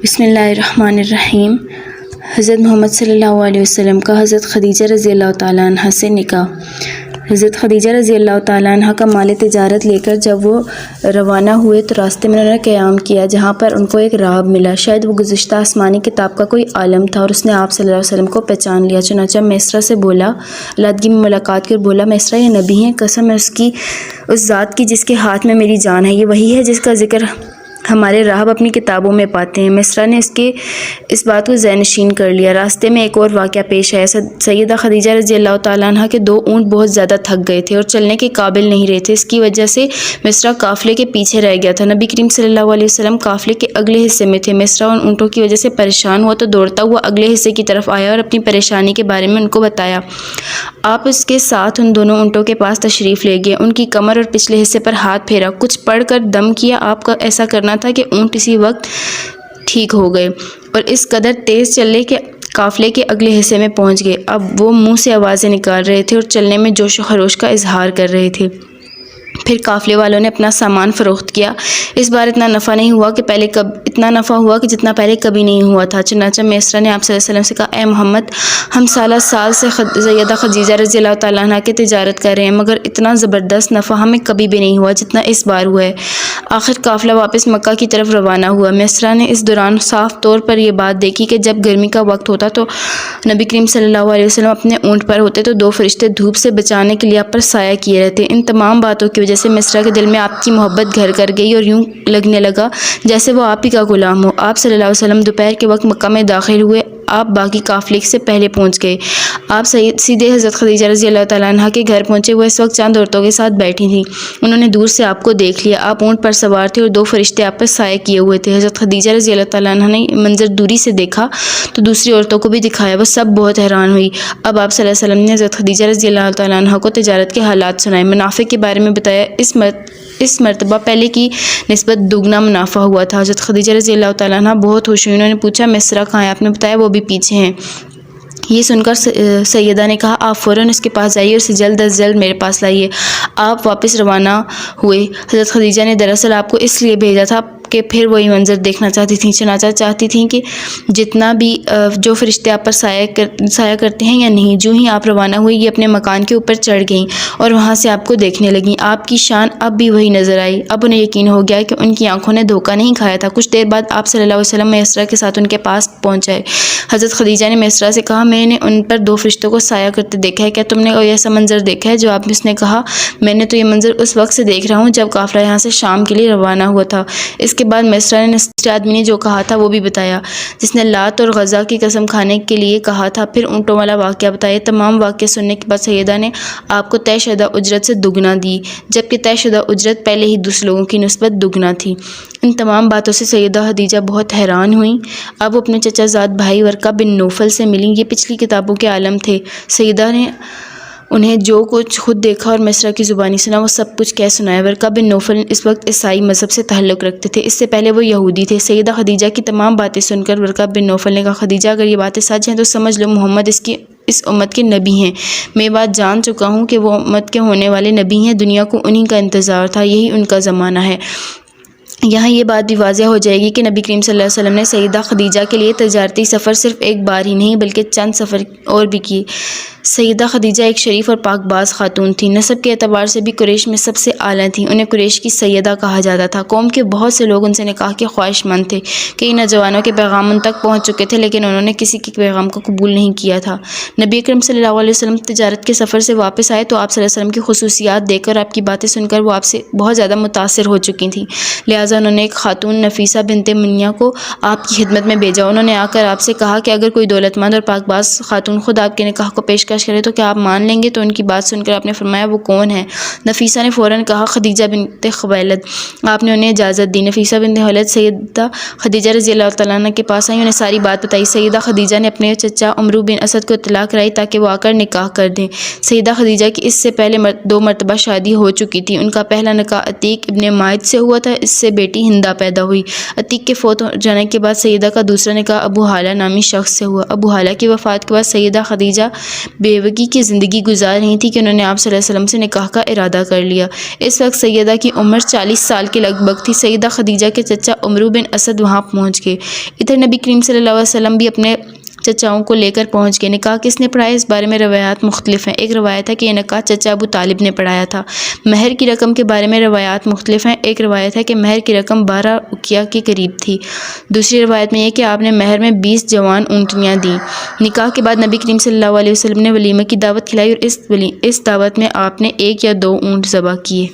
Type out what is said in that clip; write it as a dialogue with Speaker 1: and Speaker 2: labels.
Speaker 1: بسم اللہ الرحمن الرحیم۔ حضرت محمد صلی اللہ علیہ وسلم کا حضرت خدیجہ رضی اللہ تعالیٰ عنہ سے نکاح۔ حضرت خدیجہ رضی اللہ تعالیٰ عنہ کا مال تجارت لے کر جب وہ روانہ ہوئے تو راستے میں انہوں نے قیام کیا، جہاں پر ان کو ایک راہب ملا۔ شاید وہ گزشتہ آسمانی کتاب کا کوئی عالم تھا اور اس نے آپ صلی اللہ علیہ وسلم کو پہچان لیا۔ چنانچہ میسرہ سے بولا، علادگی میں ملاقات کی اور بولا، میسرہ یہ نبی ہیں، قسم ہے اس ذات کی جس کے ہاتھ میں میری جان ہے، یہ وہی ہے جس کا ذکر ہمارے راہب اپنی کتابوں میں پاتے ہیں۔ میسرہ نے اس بات کو ذہن نشین کر لیا۔ راستے میں ایک اور واقعہ پیش آیا۔ سیدہ خدیجہ رضی اللہ تعالیٰ عنہ کے 2 اونٹ بہت زیادہ تھک گئے تھے اور چلنے کے قابل نہیں رہے تھے۔ اس کی وجہ سے میسرہ قافلے کے پیچھے رہ گیا تھا۔ نبی کریم صلی اللہ علیہ وسلم قافلے کے اگلے حصے میں تھے۔ میسرہ ان اونٹوں کی وجہ سے پریشان ہوا تو دوڑتا ہوا اگلے حصے کی طرف آیا اور اپنی پریشانی کے بارے میں ان کو بتایا۔ آپ اس کے ساتھ ان دونوں اونٹوں کے پاس تشریف لے گئے، ان کی کمر اور پچھلے حصے پر ہاتھ پھیرا، کچھ پڑھ کر دم کیا۔ آپ کا ایسا کرنا تھا کہ اونٹ اسی وقت ٹھیک ہو گئے اور اس قدر تیز چلے کہ قافلے کے اگلے حصے میں پہنچ گئے۔ اب وہ منہ سے آوازیں نکال رہے تھے اور چلنے میں جوش و خروش کا اظہار کر رہے تھے۔ پھر قافلے والوں نے اپنا سامان فروخت کیا۔ اس بار اتنا نفع ہوا کہ جتنا پہلے کبھی نہیں ہوا تھا۔ چنانچہ میسرہ نے آپ صلی اللہ علیہ وسلم سے کہا، اے محمد، ہم سالہ سال سے سیدہ خدیجہ رضی اللہ تعالیٰ عنہ کی تجارت کر رہے ہیں، مگر اتنا زبردست نفع ہمیں کبھی بھی نہیں ہوا جتنا اس بار ہوا ہے۔ آخر قافلہ واپس مکہ کی طرف روانہ ہوا۔ میسرہ نے اس دوران صاف طور پر یہ بات دیکھی کہ جب گرمی کا وقت ہوتا تو نبی کریم صلی اللہ علیہ وسلم اپنے اونٹ پر ہوتے تو 2 فرشتے دھوپ سے بچانے کے لیے آپ پر سایہ کیے رہتے۔ ان تمام باتوں کی وجہ سے میسرہ کے دل میں آپ کی محبت گھر کر گئی اور یوں لگنے لگا جیسے وہ آپ ہی کا غلام ہو۔ آپ صلی اللہ علیہ وسلم دوپہر کے وقت مکہ میں داخل ہوئے۔ آپ باقی قافلے سے پہلے پہنچ گئے۔ آپ سیدھے حضرت خدیجہ رضی اللہ تعالیٰ عنہ کے گھر پہنچے۔ وہ اس وقت چند عورتوں کے ساتھ بیٹھی تھیں۔ انہوں نے دور سے آپ کو دیکھ لیا۔ آپ اونٹ پر سوار تھے اور 2 فرشتے آپ پر سایہ کیے ہوئے تھے۔ حضرت خدیجہ رضی اللہ تعالیٰ عنہ نے یہ منظر دوری سے دیکھا تو دوسری عورتوں کو بھی دکھایا۔ وہ سب بہت حیران ہوئی۔ اب آپ صلی اللہ علیہ وسلم نے حضرت خدیجہ رضی اللہ تعالیٰ عنہ کو تجارت کے حالات سنائے، منافع کے بارے میں بتایا۔ اس مرتبہ پہلے کی نسبت دوگنا منافع ہوا تھا۔ حضرت خدیجہ رضی اللہ تعالیٰ عنہ بہت خوش ہوئی۔ انہوں نے پوچھا، میسرہ کہاں ہے؟ آپ نے بتایا وہ بھی پیچھے ہیں۔ یہ سن کر سیدہ نے کہا، آپ فوراً اس کے پاس جائیے اور اسے جلد از جلد میرے پاس لائیے۔ آپ واپس روانہ ہوئے۔ حضرت خدیجہ نے دراصل آپ کو اس لیے بھیجا تھا کہ پھر وہی منظر دیکھنا چاہتی تھیں۔ چنانچہ چاہتی تھیں کہ جتنا بھی جو فرشتے آپ پر سایہ کرتے ہیں یا نہیں۔ جو ہی آپ روانہ ہوئی یہ اپنے مکان کے اوپر چڑھ گئیں اور وہاں سے آپ کو دیکھنے لگیں۔ آپ کی شان اب بھی وہی نظر آئی۔ اب انہیں یقین ہو گیا کہ ان کی آنکھوں نے دھوکہ نہیں کھایا تھا۔ کچھ دیر بعد آپ صلی اللہ علیہ وسلم میسرہ کے ساتھ ان کے پاس پہنچے۔ حضرت خدیجہ نے میسرہ سے کہا، میں نے ان پر 2 فرشتوں کو سایہ کرتے دیکھا ہے، کیا تم نے کوئی ایسا منظر دیکھا ہے؟ جواب میں اس نے کہا، میں نے تو یہ منظر اس وقت سے دیکھ رہا ہوں جب قافلہ یہاں سے شام کے لیے روانہ ہوا تھا۔ اس کے بعد میسرہ نے آدمی نے جو کہا تھا وہ بھی بتایا، جس نے لات اور غزہ کی قسم کھانے کے لیے کہا تھا۔ پھر اونٹوں والا واقعہ بتایا۔ تمام واقعے سننے کے بعد سیدہ نے آپ کو طے شدہ اجرت سے دگنا دی، جبکہ طے شدہ اجرت پہلے ہی دوسرے لوگوں کی نسبت دگنا تھی۔ ان تمام باتوں سے سیدہ خدیجہ بہت حیران ہوئیں۔ اب وہ اپنے چچا زاد بھائی ورقہ بن نوفل سے ملیں۔ یہ پچھلی کتابوں کے عالم تھے۔ سیدہ نے انہیں جو کچھ خود دیکھا اور میسرہ کی زبانی سنا وہ سب کچھ کہہ سنایا۔ ورقہ بن نوفل اس وقت عیسائی مذہب سے تعلق رکھتے تھے، اس سے پہلے وہ یہودی تھے۔ سیدہ خدیجہ کی تمام باتیں سن کر ورقہ بن نوفل نے کہا، خدیجہ اگر یہ باتیں سچ ہیں تو سمجھ لو محمد اس امت کے نبی ہیں۔ میں بات جان چکا ہوں کہ وہ امت کے ہونے والے نبی ہیں، دنیا کو انہی کا انتظار تھا، یہی ان کا زمانہ ہے۔ یہاں یہ بات بھی واضح ہو جائے گی کہ نبی کریم صلی اللہ علیہ وسلم نے سیدہ خدیجہ کے لیے تجارتی سفر صرف ایک بار ہی نہیں بلکہ چند سفر اور بھی کیے۔ سیدہ خدیجہ ایک شریف اور پاک باز خاتون تھیں۔ نسب کے اعتبار سے بھی قریش میں سب سے اعلیٰ تھیں۔ انہیں قریش کی سیدہ کہا جاتا تھا۔ قوم کے بہت سے لوگ ان سے نکاح کے خواہش مند تھے۔ کئی نوجوانوں کے پیغام ان تک پہنچ چکے تھے لیکن انہوں نے کسی کے پیغام کو قبول نہیں کیا تھا۔ نبی اکرم صلی اللہ علیہ وسلم تجارت کے سفر سے واپس آئے تو آپ صلی اللہ علیہ وسلم کی خصوصیات دیکھ کر آپ کی باتیں سن کر وہ آپ سے بہت زیادہ متاثر ہو چکی تھیں، لہٰذا انہوں نے ایک خاتون نفیسہ بنت منیہ کو آپ کی خدمت میں بھیجا۔ انہوں نے آ کر آپ سے کہا کہ اگر کوئی دولت مند اور پاک باز خاتون خود آپ کے نکاح کو پیشکش کرے تو کیا آپ مان لیں گے؟ تو ان کی بات سن کر آپ نے فرمایا، وہ کون ہے؟ نفیسہ نے فوراً کہا، خدیجہ بنت خویلد۔ آپ نے انہیں اجازت دی۔ نفیسہ بنت خویلد سیدہ خدیجہ رضی اللہ تعالیٰ عنہ کے پاس آئیں، انہیں ساری بات بتائی۔ سیدہ خدیجہ نے اپنے چچا عمرو بن اسد کو اطلاع کرائی تاکہ وہ آ کر نکاح کر دیں۔ سیدہ خدیجہ کی اس سے پہلے 2 مرتبہ شادی ہو چکی تھی۔ ان کا پہلا نکاح عتیق ابن مائد سے ہوا تھا، اس سے بیٹی ہندا پیدا ہوئی۔ عتیق کے فوت ہو جانے کے بعد سیدہ کا دوسرا نکاح ابو حالہ نامی شخص سے ہوا۔ ابو حالہ کی وفات کے بعد سیدہ خدیجہ بیوگی کی زندگی گزار رہی تھی کہ انہوں نے آپ صلی اللہ علیہ وسلم سے نکاح کا ارادہ کر لیا۔ اس وقت سیدہ کی عمر 40 سال کے لگ بھگ تھی۔ سیدہ خدیجہ کے چچا عمرو بن اسد وہاں پہنچ گئے۔ ادھر نبی کریم صلی اللہ علیہ وسلم بھی اپنے چچاؤں کو لے کر پہنچ گئے۔ نکاح کس نے پڑھایا، اس بارے میں روایات مختلف ہیں۔ ایک روایت ہے کہ یہ نکاح چچا ابو طالب نے پڑھایا تھا۔ مہر کی رقم کے بارے میں روایات مختلف ہیں۔ ایک روایت ہے کہ مہر کی رقم 12 اقیہ کے قریب تھی۔ دوسری روایت میں یہ کہ آپ نے مہر میں 20 جوان اونٹنیاں دیں۔ نکاح کے بعد نبی کریم صلی اللہ علیہ وسلم نے ولیمہ کی دعوت کھلائی اور اس دعوت میں آپ نے 1 یا 2 اونٹ ذبح کیے۔